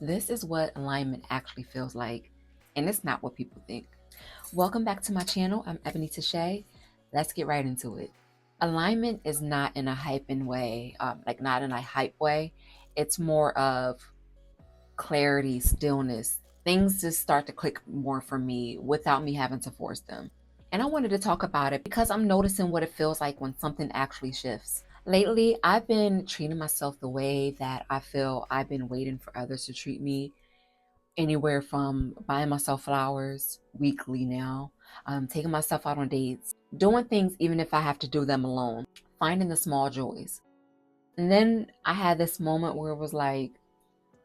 This is what alignment actually feels like, and it's not what people think. Welcome back to my channel. I'm Ebony Tashay. Let's get right into it. Alignment is not in a hyping way, not in a hype way. It's more of clarity, stillness. Things just start to click more for me without me having to force them. And I wanted to talk about it because I'm noticing what it feels like when something actually shifts. Lately, I've been treating myself the way that I feel I've been waiting for others to treat me, anywhere from buying myself flowers weekly now, taking myself out on dates, doing things even if I have to do them alone, finding the small joys. And then I had this moment where it was like,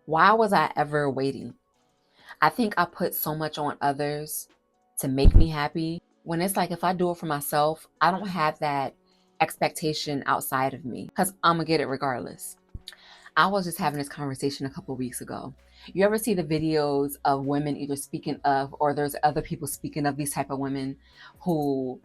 why was I ever waiting? I think I put so much on others to make me happy. When it's like, if I do it for myself, I don't have that expectation outside of me because I'm going to get it regardless. I was just having this conversation a couple of weeks ago. You ever see the videos of women either speaking of, or there's other people speaking of these type of women who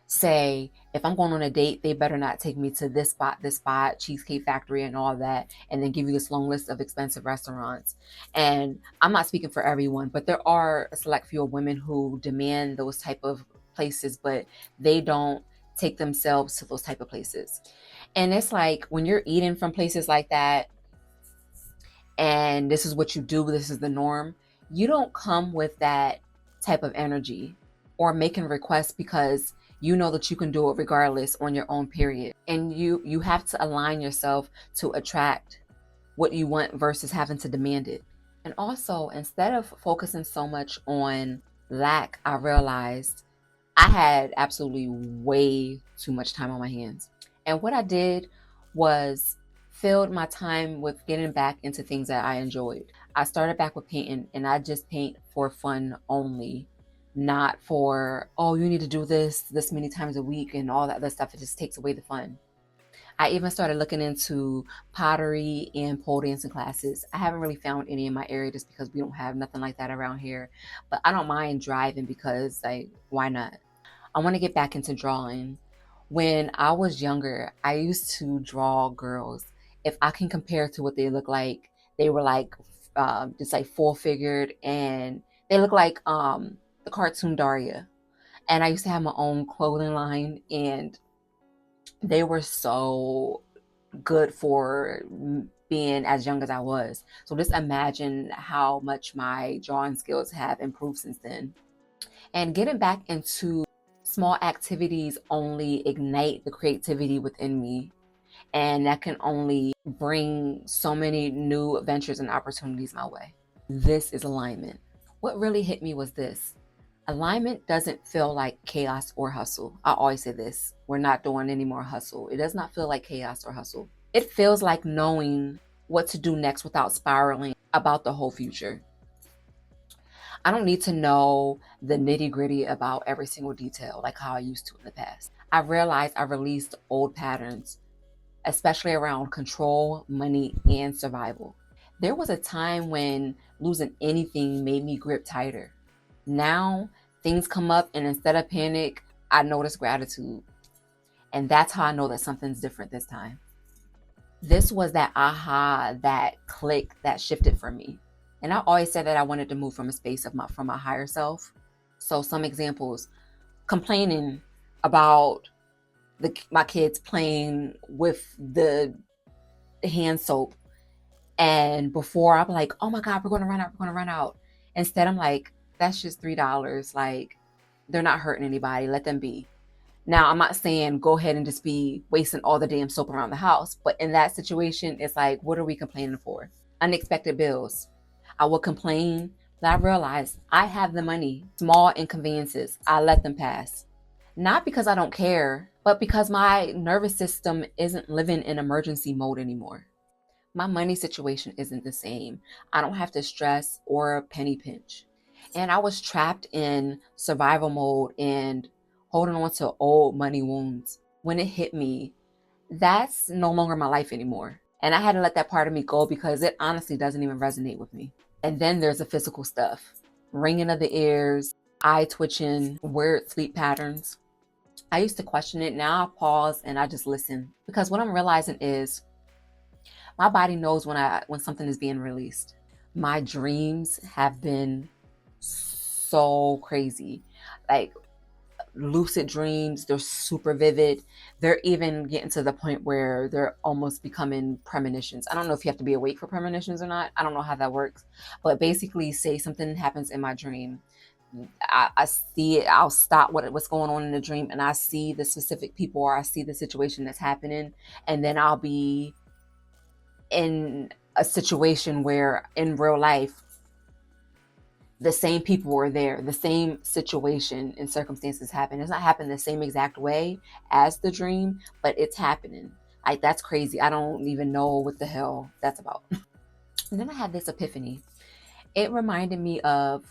say, if I'm going on a date, they better not take me to this spot, Cheesecake Factory and all that, and then give you this long list of expensive restaurants. And I'm not speaking for everyone, but there are a select few of women who demand those type of places, but they don't take themselves to those type of places. And it's like, when you're eating from places like that, and this is what you do, this is the norm, you don't come with that type of energy or making requests because you know that you can do it regardless on your own period. And you have to align yourself to attract what you want versus having to demand it. And also, instead of focusing so much on lack, I realized I had absolutely way too much time on my hands. And what I did was filled my time with getting back into things that I enjoyed. I started back with painting, and I just paint for fun only, not for, oh, you need to do this many times a week and all that other stuff. It just takes away the fun. I even started looking into pottery and pole dancing classes. I haven't really found any in my area just because we don't have nothing like that around here. But I don't mind driving because, like, why not? I want to get back into drawing. When I was younger, I used to draw girls. If I can compare to what they look like, they were like just like full figured, and they look like the cartoon Daria. And I used to have my own clothing line, and they were so good for being as young as I was. So just imagine how much my drawing skills have improved since then. And getting back into small activities only ignite the creativity within me. And that can only bring so many new adventures and opportunities my way. This is alignment. What really hit me was this. Alignment doesn't feel like chaos or hustle. I always say this. We're not doing any more hustle. It does not feel like chaos or hustle. It feels like knowing what to do next without spiraling about the whole future. I don't need to know the nitty gritty about every single detail like how I used to in the past. I realized I released old patterns, especially around control, money, and survival. There was a time when losing anything made me grip tighter. Now things come up, and instead of panic, I notice gratitude. And that's how I know that something's different this time. This was that aha, that click that shifted for me. And I always said that I wanted to move from a space of from my higher self. So some examples: complaining about my kids playing with the hand soap, and before I'm like, oh my God, we're gonna run out. Instead, I'm like, that's just $3. Like, they're not hurting anybody. Let them be. Now, I'm not saying go ahead and just be wasting all the damn soap around the house, but in that situation, it's like, what are we complaining for? Unexpected bills. I will complain, but I realize I have the money. Small inconveniences, I let them pass. Not because I don't care, but because my nervous system isn't living in emergency mode anymore. My money situation isn't the same. I don't have to stress or penny pinch. And I was trapped in survival mode and holding on to old money wounds. When it hit me, that's no longer my life anymore. And I had to let that part of me go because it honestly doesn't even resonate with me. And then there's the physical stuff: ringing of the ears, eye twitching, weird sleep patterns. I used to question it. Now I pause and I just listen, because what I'm realizing is My body knows when something is being released. My dreams have been so crazy. Like lucid dreams, they're super vivid. They're even getting to the point where they're almost becoming premonitions. I don't know if you have to be awake for premonitions or not. I don't know how that works. But basically, say something happens in my dream. I see it. I'll stop what's going on in the dream, and I see the specific people, or I see the situation that's happening, and then I'll be in a situation where in real life the same people are there, the same situation and circumstances happen. It's not happening the same exact way as the dream, but it's happening. Like, that's crazy. I don't even know what the hell that's about. And then I had this epiphany. It reminded me of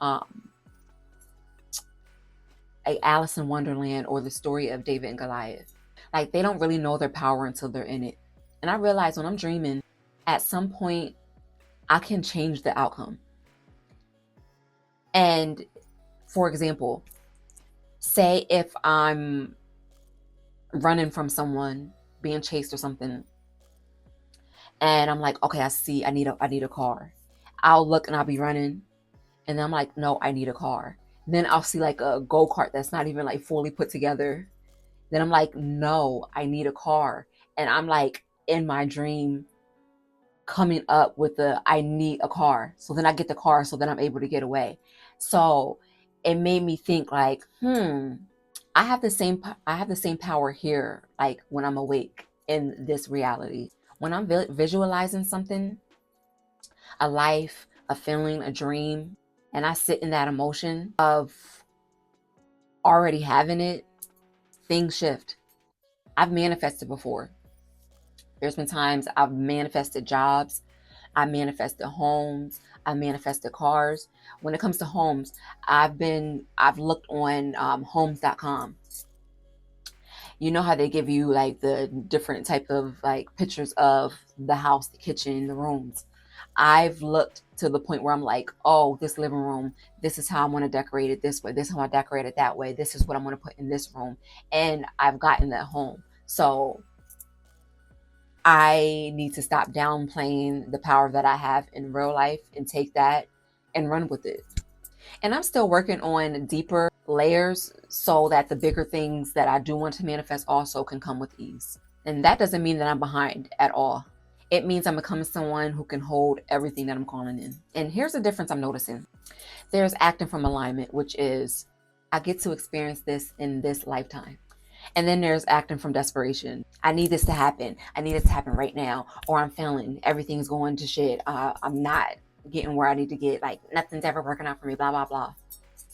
a Alice in Wonderland, or the story of David and Goliath. Like, they don't really know their power until they're in it. And I realized when I'm dreaming, at some point, I can change the outcome. And for example, say if I'm running from someone, being chased or something, and I'm like, okay, I need a car. I'll look and I'll be running, and then I'm like, no, I need a car. Then I'll see like a go-kart that's not even like fully put together. Then I'm like, no, I need a car. And I'm like in my dream coming up with I need a car. So then I get the car, so then I'm able to get away. So it made me think like, I have the same power here, like when I'm awake in this reality. When I'm visualizing something, a life, a feeling, a dream, and I sit in that emotion of already having it, things shift. I've manifested before. There's been times I've manifested jobs, I manifested homes, I manifested cars. When it comes to homes, I've looked on homes.com. You know how they give you like the different type of like pictures of the house, the kitchen, the rooms. I've looked to the point where I'm like, oh, this living room, this is how I want to decorate it this way. This is how I decorate it that way. This is what I'm going to put in this room. And I've gotten that home. So I need to stop downplaying the power that I have in real life and take that and run with it. And I'm still working on deeper layers so that the bigger things that I do want to manifest also can come with ease. And that doesn't mean that I'm behind at all. It means I'm becoming someone who can hold everything that I'm calling in. And here's the difference I'm noticing. There's acting from alignment, which is I get to experience this in this lifetime. And then there's acting from desperation. I need this to happen. I need it to happen right now. Or I'm failing. Everything's going to shit. I'm not getting where I need to get. Like, nothing's ever working out for me, blah, blah, blah.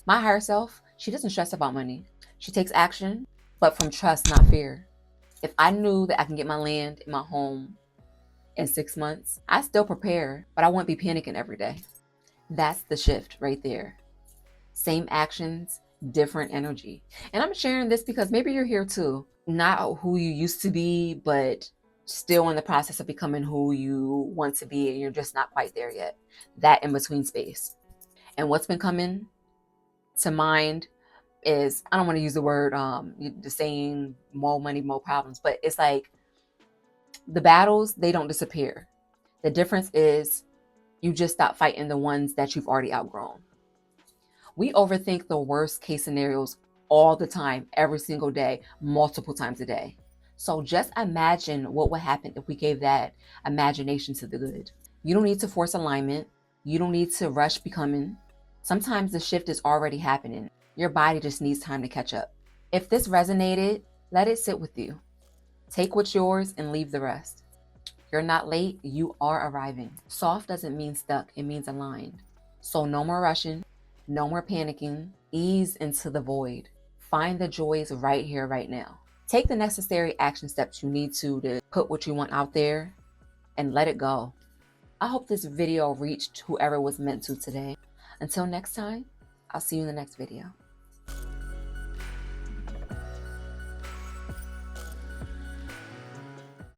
My higher self, she doesn't stress about money. She takes action, but from trust, not fear. If I knew that I can get my land in my home in 6 months, I still prepare, but I won't be panicking every day. That's the shift right there. Same actions, different energy. And I'm sharing this because maybe you're here too. Not who you used to be, but still in the process of becoming who you want to be, and you're just not quite there yet. That in between space. And what's been coming to mind is, I don't want to use the word, the saying, more money, more problems, but it's like the battles, they don't disappear. The difference is you just stop fighting the ones that you've already outgrown. We overthink the worst case scenarios all the time, every single day, multiple times a day. So just imagine what would happen if we gave that imagination to the good. You don't need to force alignment. You don't need to rush becoming. Sometimes the shift is already happening. Your body just needs time to catch up. If this resonated, let it sit with you. Take what's yours and leave the rest. You're not late, you are arriving. Soft doesn't mean stuck, it means aligned. So no more rushing, no more panicking. Ease into the void. Find the joys right here, right now. Take the necessary action steps you need to put what you want out there and let it go. I hope this video reached whoever was meant to today. Until next time, I'll see you in the next video.